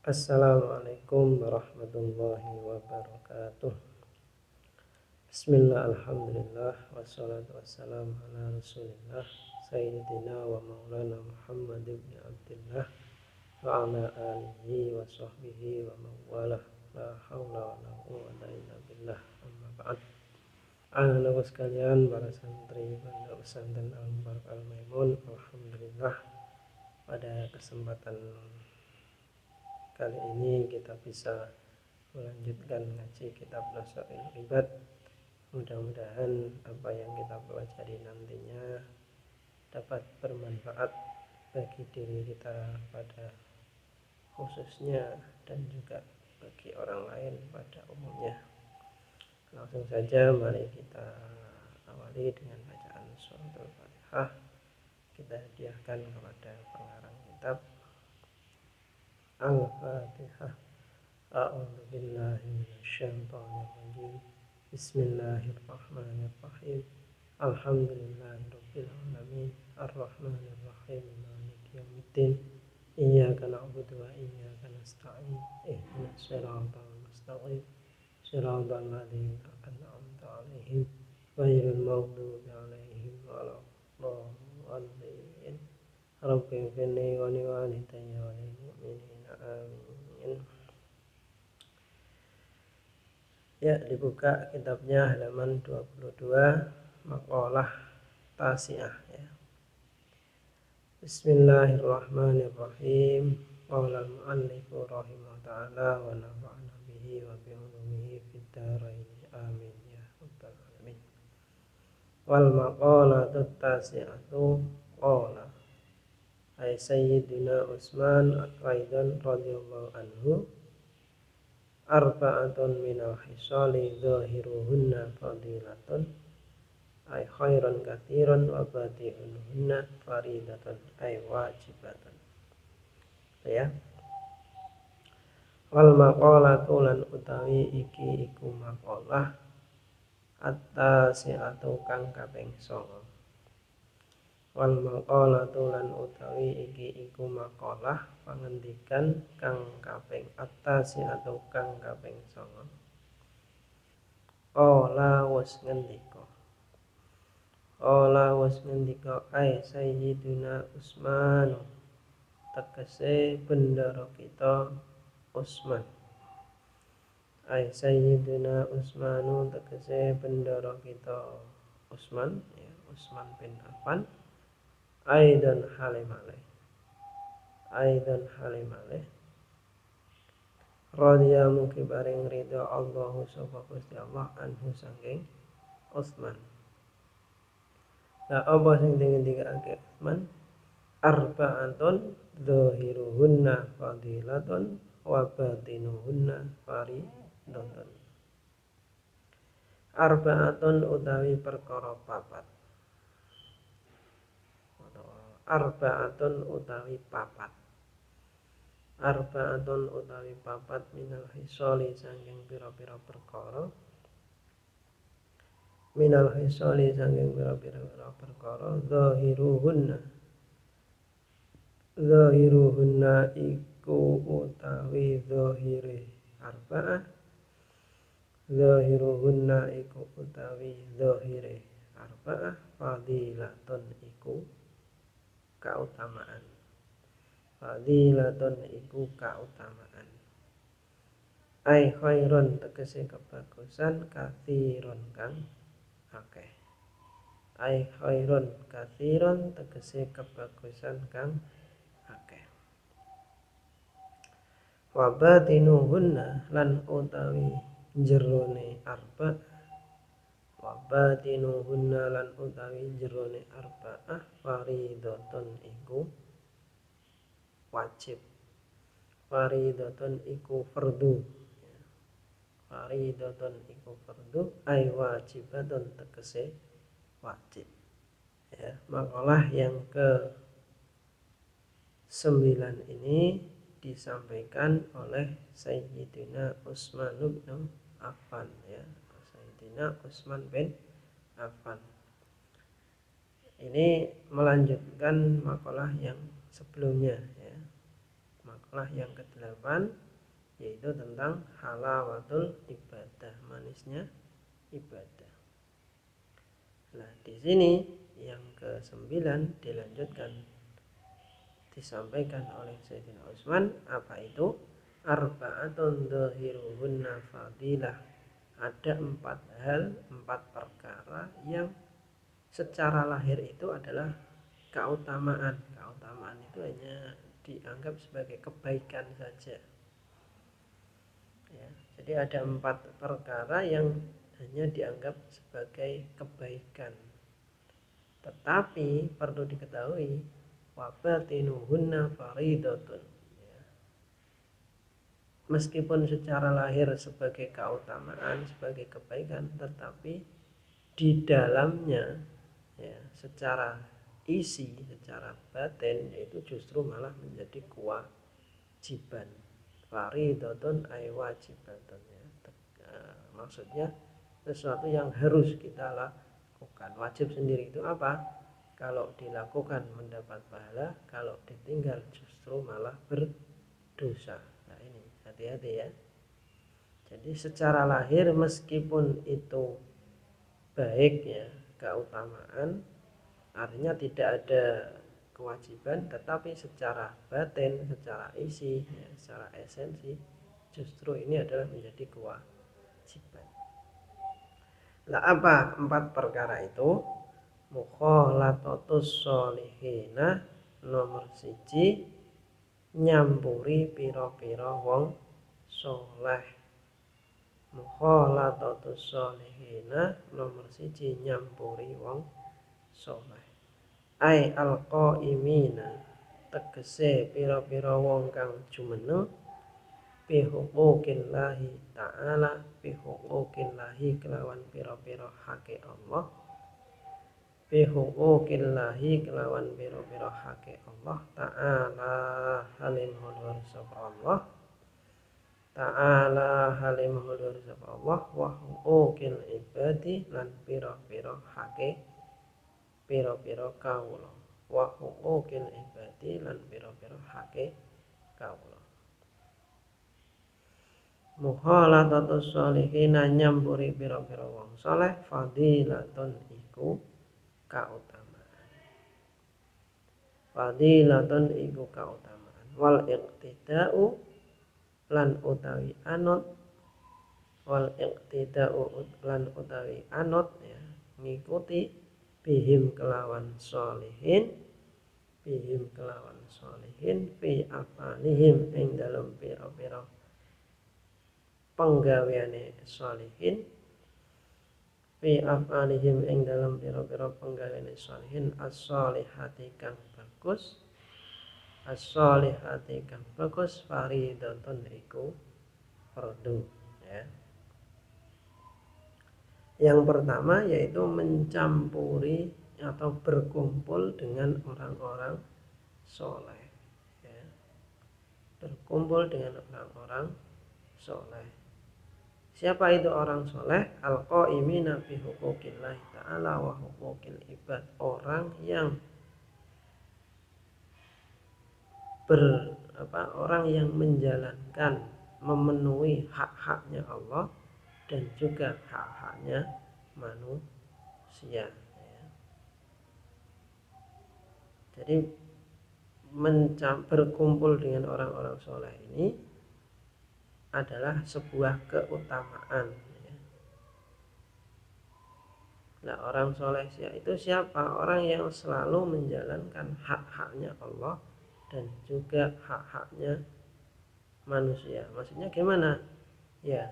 Assalamualaikum warahmatullahi wabarakatuh. Bismillah, alhamdulillah, wassalatu wassalamu ala rasulillah Sayyidina wa maulana Muhammad ibn Abdillah wa ala alihi wa sahbihi wa mawalah. La hawla wa la quwwata illa billah, amma ba'd. Anak-anak sekalian, para santri Pondok Pesantren Al-Mubarak Al-Maimun, alhamdulillah pada kesempatan kali ini kita bisa melanjutkan ngaji kitab Nasail Ibad. Mudah-mudahan apa yang kita pelajari nantinya dapat bermanfaat bagi diri kita pada khususnya dan juga bagi orang lain pada umumnya. Langsung saja mari kita awali dengan bacaan suratul Fatihah. Kita hadiahkan kepada pengarang kitab. Al-Fatihah. A'udzu billahi minasyaitonir rajim. Bismillahirrahmanirrahim. Alhamdulillahirabbil alamin. Arrahmanir rahim. Maliki yaumiddin. Iyyaka na'budu wa iyyaka nasta'in. Ihdinas siratal mustaqim. Siratal ladzina an'amta 'alaihim ghairil maghdubi 'alaihim waladdallin. Rabbi ighfirli wa liwalidayya wa lil mu'minina amin. Ya, dibuka kitabnya halaman 22, maqalah tasi'ah ya. Bismillahirrahmanirrahim. Qala al-mu'allifu rahimahullah ta'ala wa nafa'ana bihi wa bi ulumihi fid dharain. Amin ya rabbal alamin. Wal maqalatu tasi'atu qala ay Sayyidina Utsman Aidan radhiyallahu anhu arba'atun minal hisali zahiruhunna fadilatun ay khairan katsiran wa batinuhunna faridatun ay wajibatun ya. Wal maqalatu lan utawi iki iku maqalah at-tasi'atu kang kaping 9. Wal maqalatu lan utawi iki iku maqalah pangendikan kang kaping at-tasi'atu kang kaping 9. Qala was ngendika. Qala was ngendika ai Sayyidina Utsman tegese bendara kita Utsman. Ai Sayyidina Utsmanu tegese bendara kita Utsman ya, Utsman bin Affan. Aidan halimale radhiya mugi bareng ridha Allahu sapa Gusti Allah anhu saking Utsman. La apa sing dingendikake Utsman? Arba'atun zahiruhunna fadilatun wa batinuhunna faridatun. Arba'atun utawi perkara papat. Arba'atun utawi papat. Arba'atun utawi papat minal hisoli saking pira-pira perkara. Minal hisoli saking pira-pira perkara zahiruhunna iku utawi zahire arba'ah. Zahiruhunna iku utawi zahire arba'ah. Fadilatun iku kautamaan. Fadilatun iku kautamaan. Ai khairon tegese kebagusan katsiron kang akeh. Ai khairon katsiron tegese kebagusan kang akeh. Wa batinuhunna lan utawi jerone arba. Wa batinuhunna lan utawi jerone arba'ah faridatun iku wajib. Faridatun iku fardu. Faridatun iku fardu ay wajibatun tegese wajib. Ya, makalah yang ke-9 ini disampaikan oleh Sayyidina Utsman bin Affan ya. Sayyidina Utsman bin Affan. Ini melanjutkan makalah yang sebelumnya ya. masalah yang ke-8, yaitu tentang halawatul ibadah, manisnya ibadah. Nah, di sini yang ke-9 dilanjutkan, disampaikan oleh Sayyidina Utsman, apa itu? Arba'atun dhahiruhunna fadilah. Ada 4 perkara yang secara lahir itu adalah keutamaan. Keutamaan itu hanya dianggap sebagai kebaikan saja. Ya, jadi ada 4 perkara yang hanya dianggap sebagai kebaikan. Tetapi perlu diketahui, wabatinuhunna faridatun. Ya. Meskipun secara lahir sebagai keutamaan, sebagai kebaikan, tetapi di dalamnya, ya, secara isi, secara batin, yaitu justru malah menjadi kewajiban. Faridatun ay wajibatun, ya. Maksudnya sesuatu yang harus kita lakukan. Wajib sendiri itu apa? Kalau dilakukan mendapat pahala, kalau ditinggal justru malah berdosa. Nah, ini hati-hati ya. Jadi secara lahir meskipun itu baik, ya, keutamaan, artinya tidak ada kewajiban, tetapi secara batin, secara isi, ya, secara esensi, justru ini adalah menjadi kewajiban. Lah, apa 4 perkara itu? Mukhalatatus sholihina, nomor 1, nyampuri pira-pira wong soleh. Mukhalatatus sholihina, nomor 1, nyampuri wong soleh. Ai alqaimina, tegese pira-pira wong kang jumeneng bihuquqillahi ta'ala, bihuquqillahi kelawan pira-pira hake Allah, bihuquqillahi kelawan pira-pira hake Allah ta'ala, halim hulur sapa Allah, ta'ala halim hulur sapa Allah, wa huquqil ibadi, lan pira-pira hake pira-pira kawula, wa huquqil ibadi, lan pira-pira hake kawula. Mukhalatatus sholihina, nyampuri pira-pira wong saleh, fadilatun iku kautamaan. Fadilatun iku kautamaan. Wal iqtida'u, lan utawi anut, wal iqtida'u lan utawi anut, ya, ngikuti bihim kelawan sholihin, bihim kelawan sholihin, fi afalihim ing dalem pira-pira penggaweane sholihin, fi afalihim ing dalam pira-pira penggaweane sholihin, as-sholihati kang bagus, as-sholihati kang bagus, faridatun iku fardu, ya. Yang pertama yaitu mencampuri atau berkumpul dengan orang-orang soleh, ya. Berkumpul dengan orang-orang soleh. Siapa itu orang soleh? Al-qaimina bi huquqillahi ta'ala wa huquqil ibad. Orang yang orang yang menjalankan, memenuhi hak-haknya Allah dan juga hak-haknya manusia, ya. Jadi berkumpul dengan orang-orang soleh ini adalah sebuah keutamaan, ya. Nah, orang soleh itu siapa? Orang yang selalu menjalankan hak-haknya Allah dan juga hak-haknya manusia. Maksudnya gimana? Ya,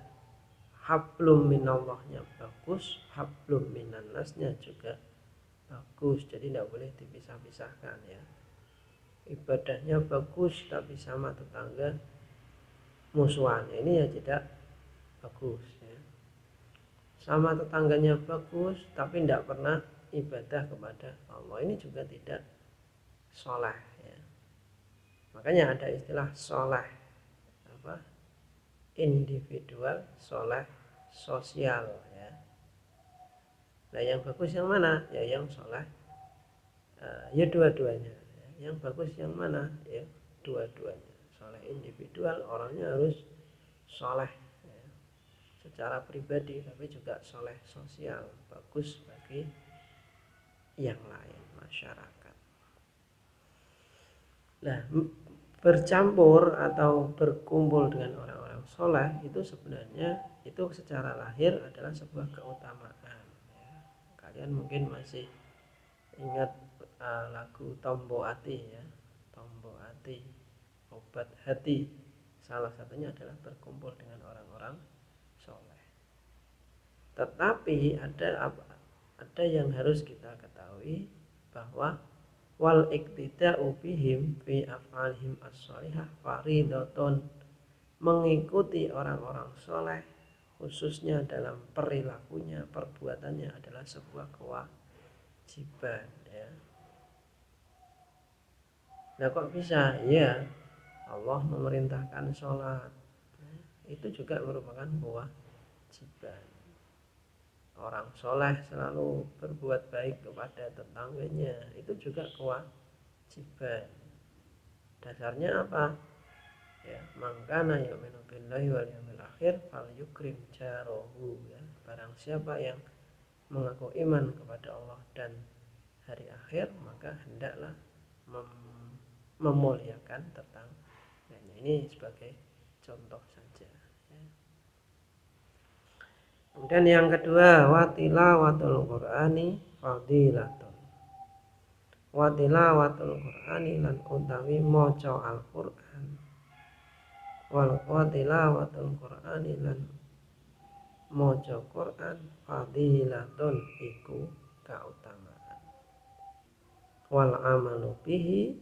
hablum minallahnya bagus, hablum minannasnya juga bagus. Jadi tidak boleh dipisah-pisahkan, ya. Ibadahnya bagus tapi sama tetangga musuhan, ini ya tidak bagus, ya. Sama tetangganya bagus tapi tidak pernah ibadah kepada Allah, ini juga tidak soleh, ya. Makanya ada istilah soleh individual, soleh sosial, ya. Nah, yang bagus yang mana? Ya yang soleh, ya dua-duanya, ya. Yang bagus yang mana? Ya dua-duanya, soleh individual, orangnya harus soleh ya, secara pribadi, tapi juga soleh sosial, bagus bagi yang lain, masyarakat. Nah, bercampur atau berkumpul dengan orang-orang soleh itu sebenarnya itu secara lahir adalah sebuah keutamaan ya. Kalian mungkin masih ingat lagu Tombo Ati ya, Tombo Ati, obat hati, salah satunya adalah berkumpul dengan orang-orang soleh. Tetapi ada yang harus kita ketahui, bahwa wal iktida'u bihim fi af'alihim as-sholihah faridatun, mengikuti orang-orang soleh khususnya dalam perilakunya, perbuatannya adalah sebuah kewajiban ya. Nah kok bisa? Ya, Allah memerintahkan sholat, itu juga merupakan kewajiban. Orang soleh selalu berbuat baik kepada tetangganya, itu juga kewajiban. Dasarnya apa? Ya, mangkana yu'minu billahi wal yawmil akhir fal yukrim jarahu ya. Barang siapa yang mengaku iman kepada Allah dan hari akhir, maka hendaklah memuliakan tetangganya. Ini sebagai contoh saja ya. Kemudian yang kedua, watilawatul Qur'ani fadilatun. Watilawatul Qur'ani lan utawi maca Al-Qur'an. Watilawatul Qur'ani lan maca Qur'an fadilatun iku kautamaan. Wal amalu bihi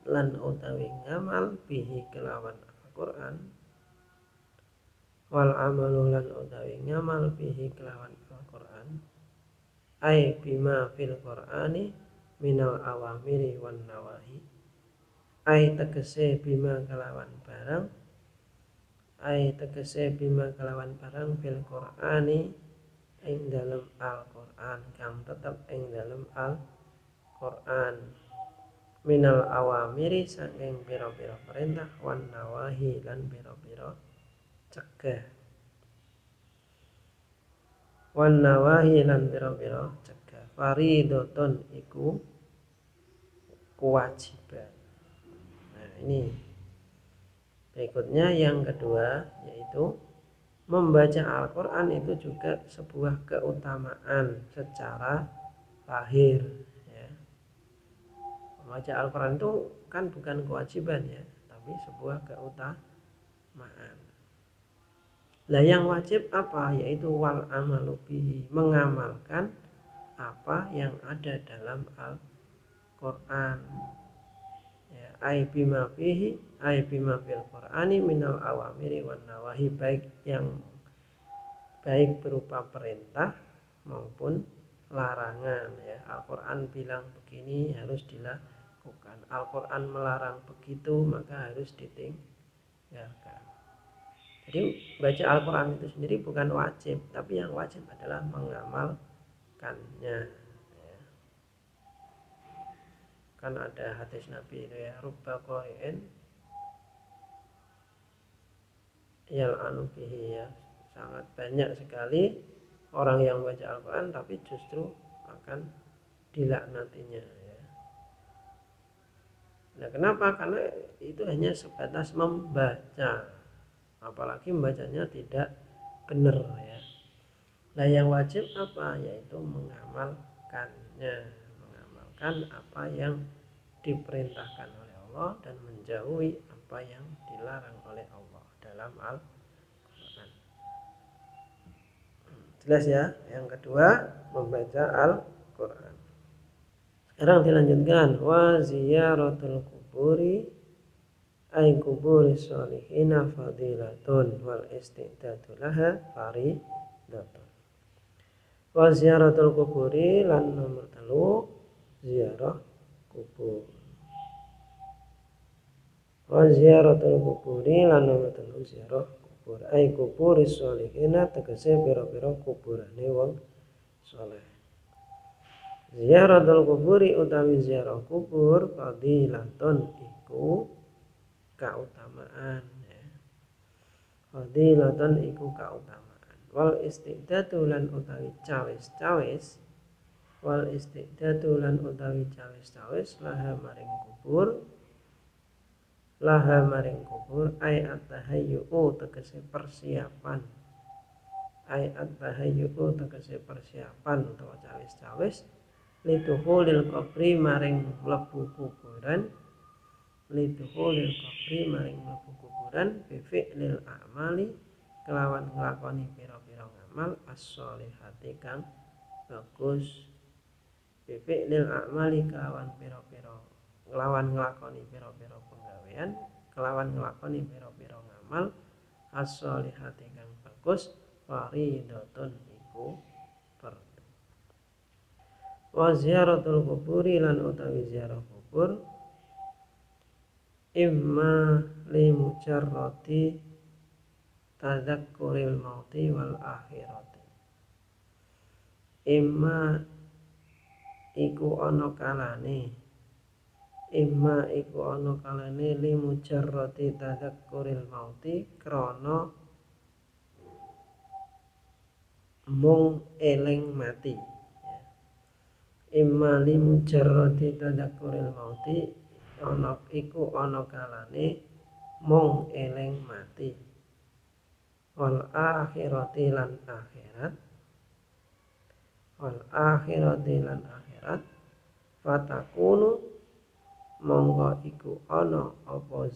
lan utawi ngamal bihi kelawan Al-Qur'an. Wal amalu lan utawi ngamal bihi kelawan Al-Qur'an ai bima fil Qur'ani minal awamiri wan nawahi, ai tegese bima kelawan barang, ai tegese bima kelawan barang fil Qur'ani ing dalem Al-Qur'an, kang tetep ing dalem Al-Qur'an, minal awamiri saking pira-pira perintah, wan nawahi lan pira-pira cegah. Wan nawahi lan pira-pira cegah. Faridatun iku kewajiban. Nah ini berikutnya yang kedua, yaitu membaca Al-Quran itu juga sebuah keutamaan secara lahir ya. Membaca Al-Quran itu kan bukan kewajiban ya, tapi sebuah keutamaan. Nah yang wajib apa? Yaitu wal amalu bihi, mengamalkan apa yang ada dalam Al-Quran ya, ai bima fihi, ai bima fil Qur'ani minal awamiri wan nawahi, baik berupa perintah maupun larangan ya. Al-Quran bilang begini harus dilakukan, Al-Quran melarang begitu maka harus ditinggalkan. Jadi baca Al-Quran itu sendiri bukan wajib, tapi yang wajib adalah mengamalkannya ya. Kan ada hadis Nabi itu ya, rubba qari'in yal'anu bihi ya, sangat banyak sekali orang yang baca Al-Quran tapi justru akan dilaknatinya ya. Nah kenapa? Karena itu hanya sebatas membaca, apalagi membacanya tidak benar ya. Nah yang wajib apa? Yaitu mengamalkannya, mengamalkan apa yang diperintahkan oleh Allah dan menjauhi apa yang dilarang oleh Allah dalam Al-Quran. Jelas ya? Yang kedua, membaca Al-Quran. Sekarang dilanjutkan, wa ziyaratul kuburi ay kuburi sholihina fadilatun wal istidadu laha faridatun. Wa ziyaratul kuburi lan nomor 3 ziarah kubur. Wa ziyaratul kuburi lan nomor 3 ziarah kubur. Ai kuburi sholihina tegese pira-pira kuburane wong saleh. Ziyaratul kuburi utawi ziarah kubur fadilatun iku kautamaan ya. Fadilatun iku kautamaan. Wal istidadu lan utawi cawis-cawis, wal istidadu lan utawi cawis-cawis laha maring kubur ay at-tahayyu tegese persiapan, ay at-tahayyu tegese persiapan utawa cawis-cawis liduhulil qabri maring mlebu kuburan, liduhulil qabri maring mlebu kuburan bifi'lil a'mali kelawan nglakoni pira-pira ngamal as-sholihati kang bagus, bifi'lil a'mali kelawan pira-pira kelawan nglakoni pira-pira penggawean, kelawan nglakoni pira-pira ngamal as-sholihati kang bagus fardhatun iku fardhu. Wa ziyaratul kuburi lan utawi ziarah kubur imma li mujarrati tadzakkuril mauti wal akhirati, imma iku ana kalane li mujarrati tadzakkuril mauti krana mung eling mati. Imma li mujarrati tadzakkuril mauti ana kalane mung eling mati. Wal akhirati lan akhirat fatakunu monggo iku ana apa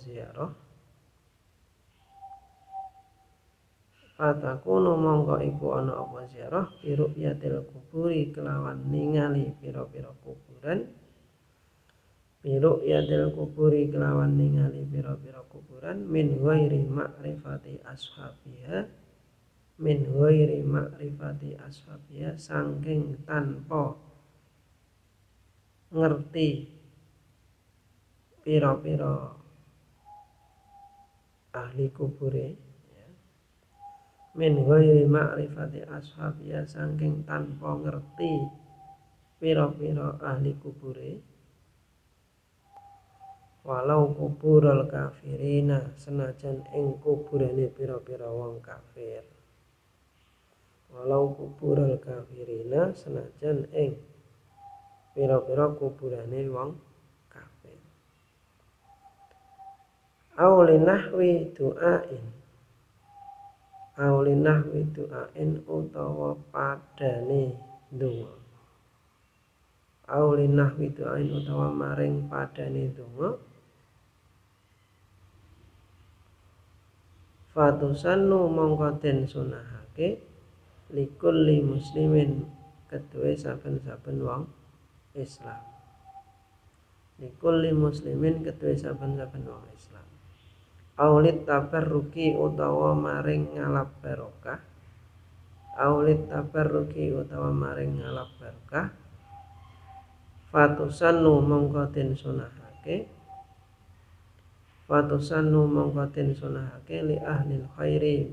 ziarah, biru'yatil kuburi kelawan ningali pira-pira kuburan, min ghairi ma'rifati ashabiha saking tanpa ngerti pira-pira ahli kubure ya. Min ghairi ma'rifati ashabiha saking tanpa ngerti pira-pira ahli kubure, walau kuburul kafirina senajan ing kuburane pira-pira wong kafir, walau kuburul kafirina senajan ing pira-pira kuburane wong kafir. Aulinahwi du'ain utawa padane donga, aulinahwi du'ain utawa maring padane donga, fatusannu mongko den sunahake likulli muslimin kedue saben-saben wong Islam, likulli muslimin kedue saben-saben wong Islam. Aulit tabarruki utawa maring ngalap barokah, fatusannu mongko den sunahake li ahlil khairi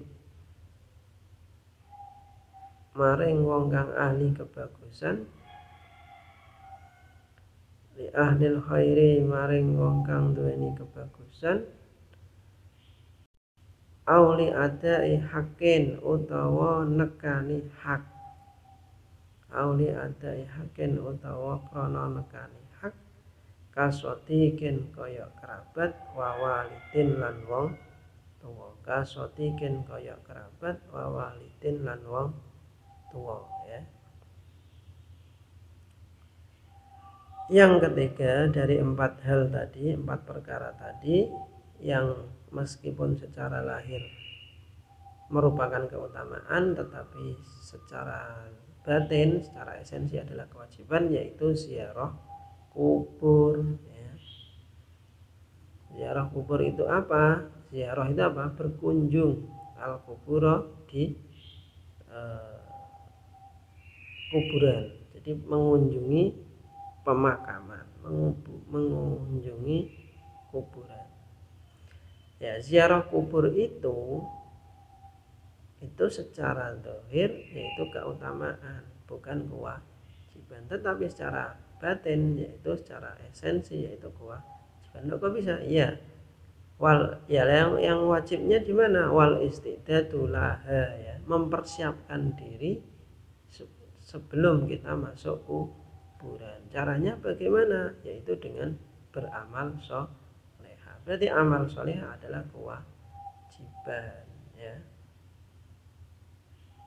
maring wong kang ahli kebagusan, maring wong kang duweni kebagusan, auli adai hakin utawa nekani hak, krana nekani hak, kasodikin kaya kerabat wawalidin lan wong tuwa ya. Yang ketiga dari 4 perkara tadi yang meskipun secara lahir merupakan keutamaan, tetapi secara batin, secara esensi adalah kewajiban, yaitu ziarah kubur ya. Ziarah kubur itu apa? Ziarah itu apa? Berkunjung al-kubura di kuburan. Jadi mengunjungi pemakaman, mengunjungi kuburan. Ya, ziarah kubur itu secara zahir yaitu keutamaan, bukan kewajiban, tetapi secara batin yaitu secara esensi yaitu kewajiban. Kok bisa? Iya. yang wajibnya di mana? Wal istidadu laha, ya, mempersiapkan diri sebelum kita masuk kuburan. Caranya bagaimana? Yaitu dengan beramal solehah. Berarti amal solehah adalah kewajiban, ya.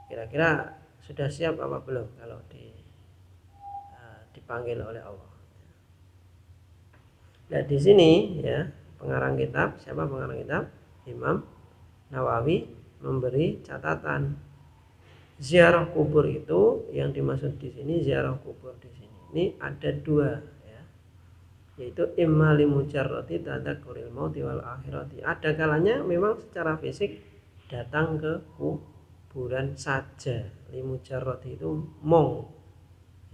Kira-kira sudah siap apa belum kalau dipanggil oleh Allah? Nah, di sini, ya, pengarang kitab, siapa pengarang kitab? Imam Nawawi memberi catatan. Ziarah kubur itu yang dimaksud di sini, ziarah kubur di sini ini ada dua, ya, yaitu imma limujarrati tadzakuril mauti wal akhirati. Ada kalanya memang secara fisik datang ke kuburan saja, limujarrati itu mong,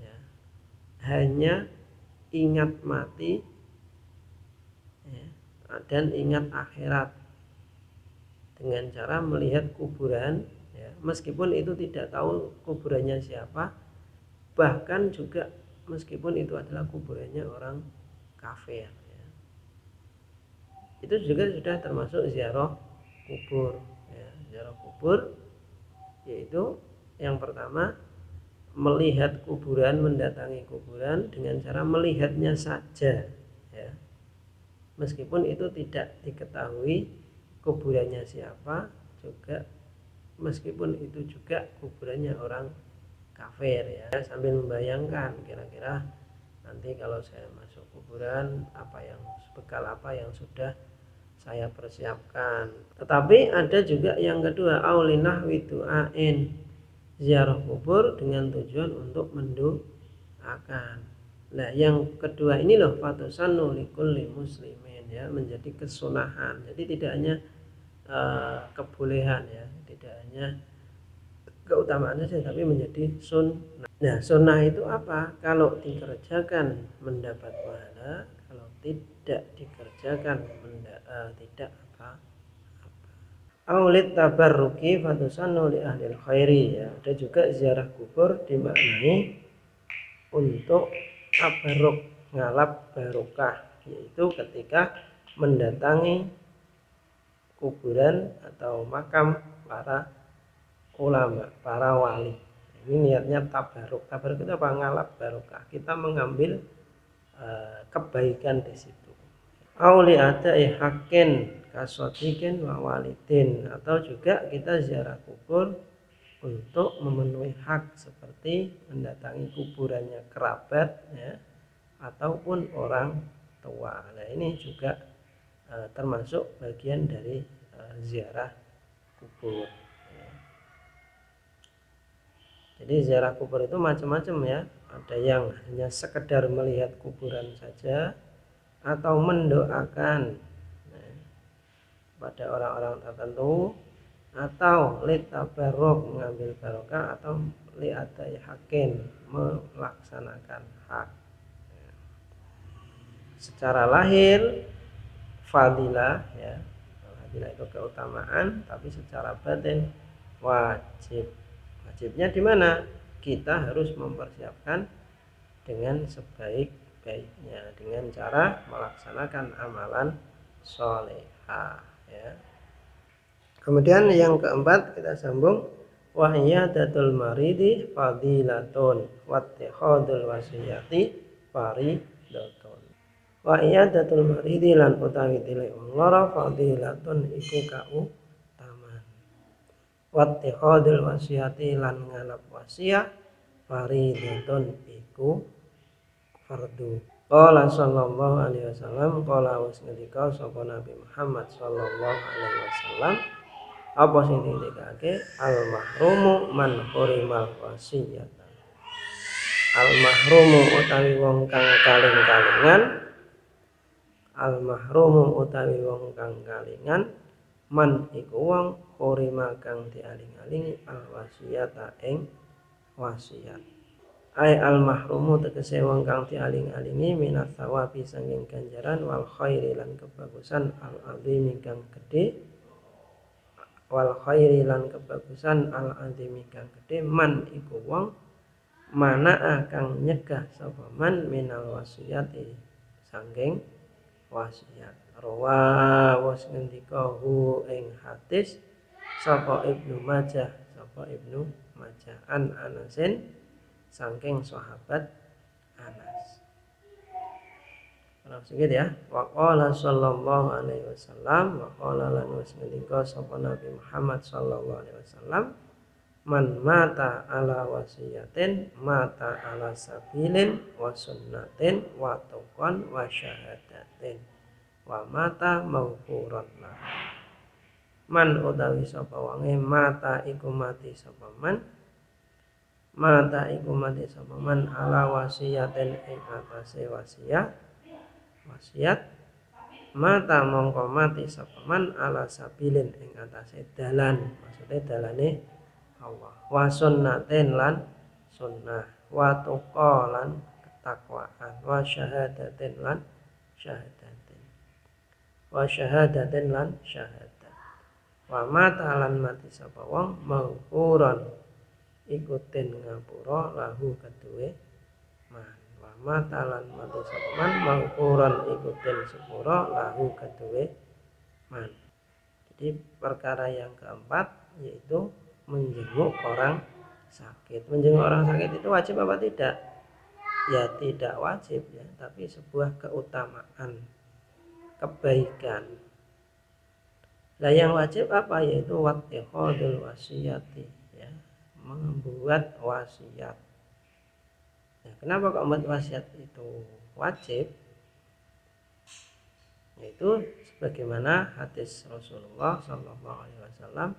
ya, hanya ingat mati, ya, dan ingat akhirat dengan cara melihat kuburan, ya, meskipun itu tidak tahu kuburannya siapa, bahkan juga meskipun itu adalah kuburannya orang kafir, ya. Itu juga sudah termasuk ziarah kubur, ya. Ziarah kubur yaitu yang pertama melihat kuburan, mendatangi kuburan dengan cara melihatnya saja, ya, meskipun itu tidak diketahui kuburannya siapa, juga meskipun itu juga kuburannya orang kafir, ya, sambil membayangkan kira-kira nanti kalau saya masuk kuburan bekal apa yang sudah saya persiapkan. Tetapi ada juga yang kedua, aulinah widu'ain, ziarah kubur dengan tujuan untuk mendoakan. Nah, yang kedua ini loh, fatusannu likulli muslimin, ya, menjadi kesunahan. Jadi tidak hanya kebolehan, ya, tidak hanya keutamaan saja, tapi menjadi sunnah. Nah, sunnah itu apa? Kalau dikerjakan mendapat pahala, kalau tidak dikerjakan tidak apa-apa. Aulid tabarruki fatusannu li ahlil khairi, ya. Ada juga ziarah kubur dimaknai untuk tabarruk, ngalap barokah, yaitu ketika mendatangi kuburan atau makam para ulama, para wali. Ini niatnya tabaruk. Tabaruk itu apa? Ngalap barokah. Kita mengambil kebaikan di situ. Auli ada hakin kasotikin wa walidin, atau juga kita ziarah kubur untuk memenuhi hak seperti mendatangi kuburannya kerabat, ya, ataupun orang tua. Nah, ini juga termasuk bagian dari ziarah kubur, ya. Jadi ziarah kubur itu macam-macam, ya. Ada yang hanya sekedar melihat kuburan saja, atau mendoakan, nah, pada orang-orang tertentu, atau litabarruk, mengambil barokah, atau li'adai hakin, melaksanakan hak. Secara lahir fadilah, ya, fadilah itu keutamaan, tapi secara batin wajib. Wajibnya di mana? Kita harus mempersiapkan dengan sebaik-baiknya dengan cara melaksanakan amalan sholehah, ya. Kemudian yang keempat kita sambung, wahiyadatul maridi fadilatun wattikhadul wasiyati faridatun. Wa iyadatul maridi lan utawi tilek wong lara fadilatun iku kautamaan. Wattikhadul wasiyati lan ngalap wasiat faridatun iku fardu. Qala sallallahu alaihi wasallam, qala wasnadika sapa Nabi Muhammad sallallahu alaihi wasallam, apa sing dikake al mahrumu man hurimal wasiyata. Al mahrumu utawi wong kang kaling-kalingan, al mahrumu utawi wong kang kalingan, man iku wong hurima kang dialing-alingi al wasiyata ing wasiat. Ai al mahrumu tegese wong kang dialing-alingi minat thawabi sanging ganjaran wal khairi lan kebagusan al azimi kang gedhe, wal khairi lan kebagusan al azimi kang gedhe, man iku wong mana kang nyegah sapa man minal wasiyati sanging wasiat. Rawa was ngendika hu ing hadis sapa Ibnu Majah, an Anasin saking sahabat Anas. Langsung gitu ya. Wa qala sallallahu alaihi wasallam, wa qala lan was ngendika sapa Nabi Muhammad sallallahu alaihi wasallam, man mata ala wasiyatin mata ala sabilin wa sunnatin wa tuqan wa syahadatin wa mata maghfuran lah. Man utawi sapa wange mata iku mati sapa man ala wasiyatin ing atase wasiat mata mongko mati sapa man ala sabilin ing atase dalan, maksudnya dalane Allah, wa sunnatin lan sunnah, wa tuqa lan ketakwaan, wa syahadatin lan syahadat, wa mata lan mati sapa wong maghfuran ikutin ngapura lahu kaduwe man, wa mata lan mati sapa man maghfuran ikutin sepura lahu kaduwe man. Jadi perkara yang keempat yaitu menjenguk orang sakit. Menjenguk orang sakit itu wajib apa tidak? Ya tidak wajib ya, tapi sebuah keutamaan, kebaikan. Nah yang wajib apa? Yaitu wattikhadul wasiyati ya, membuat wasiat. Nah, kenapa kok membuat wasiat itu wajib? Yaitu sebagaimana hadis Rasulullah sallallahu alaihi wasallam,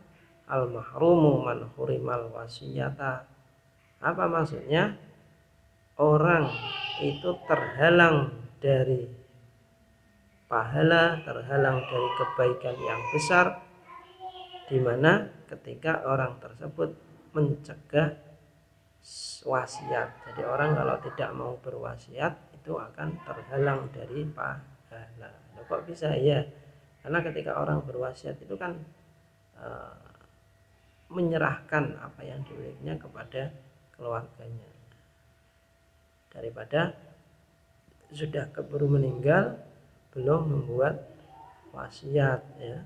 al-mahrumu man hurimal wasiyata. Apa maksudnya? Orang itu terhalang dari pahala, terhalang dari kebaikan yang besar, di mana ketika orang tersebut mencegah wasiat. Jadi orang kalau tidak mau berwasiat itu akan terhalang dari pahala. Loh, kok bisa? Ya, karena ketika orang berwasiat itu kan menyerahkan apa yang dimilikinya kepada keluarganya, daripada sudah keburu meninggal belum membuat wasiat ya.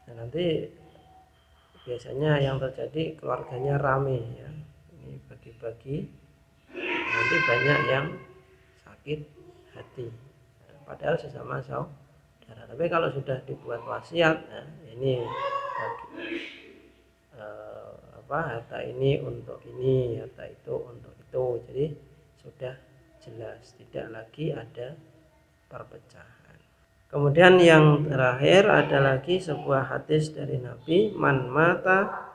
Nah, nanti biasanya yang terjadi keluarganya rame ya, ini bagi-bagi, nanti banyak yang sakit hati padahal sesama saudara. Tapi kalau sudah dibuat wasiat, nah, ini harta ini untuk ini, harta itu untuk itu, jadi sudah jelas, tidak lagi ada perpecahan. Kemudian yang terakhir ada lagi sebuah hadis dari Nabi, man mata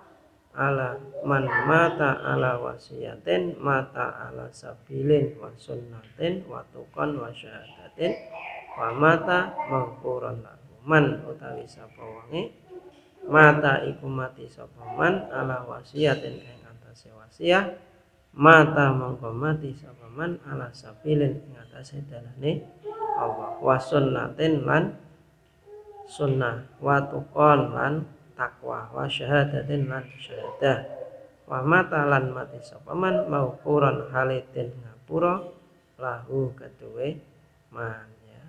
ala wasiyatin mata ala sabilin wa sunnatin wa tuqan wa syahadatin wa mata maghfuran lahu. Man utawi sapa wonge mata iku mati sapa man ala wasiyatin ing atase wasiat mata mongko mati sapa man ala sabilin ing atase dalane Allah, wa sunnatin lan sunnah, wa tuqan lan takwa, wa syahadatin lan syahadah, wa mata lan mati sapa man maghfuran halidin ngapura lahu kaduwe man ya.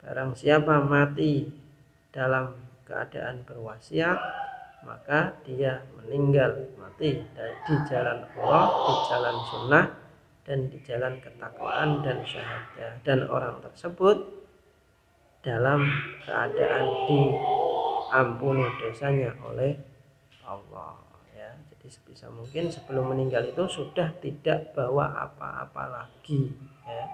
Barang siapa mati dalam keadaan berwasiat, maka dia meninggal mati di jalan Allah, di jalan sunnah, dan di jalan ketakwaan dan syahadah, dan orang tersebut dalam keadaan diampuni dosanya oleh Allah ya. Jadi sebisa mungkin sebelum meninggal itu sudah tidak bawa apa-apa lagi ya.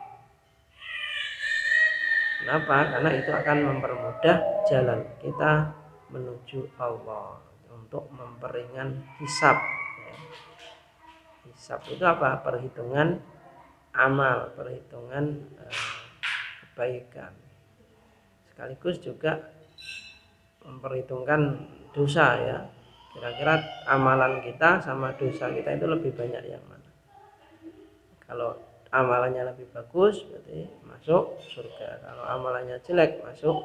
Kenapa? Karena itu akan mempermudah jalan kita menuju Allah, untuk memperingan hisab ya. Hisab itu apa? Perhitungan amal, perhitungan kebaikan, sekaligus juga memperhitungkan dosa ya. Kira-kira amalan kita sama dosa kita itu lebih banyak yang mana? Kalau amalannya lebih bagus berarti masuk surga, kalau amalannya jelek masuk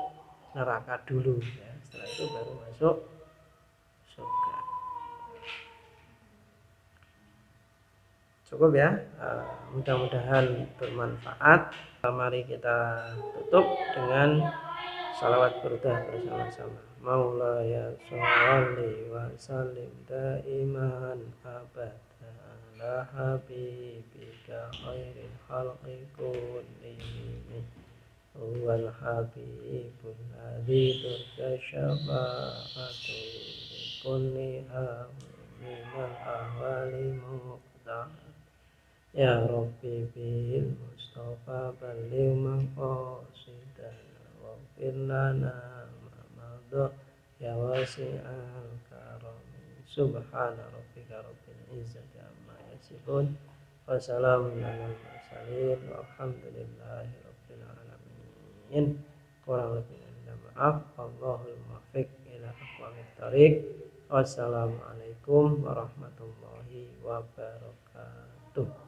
neraka dulu ya, setelah itu baru masuk surga. cukup ya. Mudah-mudahan bermanfaat. Mari kita tutup dengan salawat burdah bersama-sama. Maulaya sholli wa sallim daiman abada ala habibika khairil khalqi kullihim wal habibul ladzi turja syafa'atu kulli minal ahwali muqtah. Ya Rabbi bil Mustafa balligh maqasidana waghfir lana ma madha ya wasi'al karam. Subhana rabbika rabbil izzati amma yasifun wa salamun alal mursalin walhamdulillahi rabbil alamin. Kurang lebihnya minta maaf. Allahul muwaffiq ila aqwamit thariq. Wassalamualaikum warahmatullahi wabarakatuh.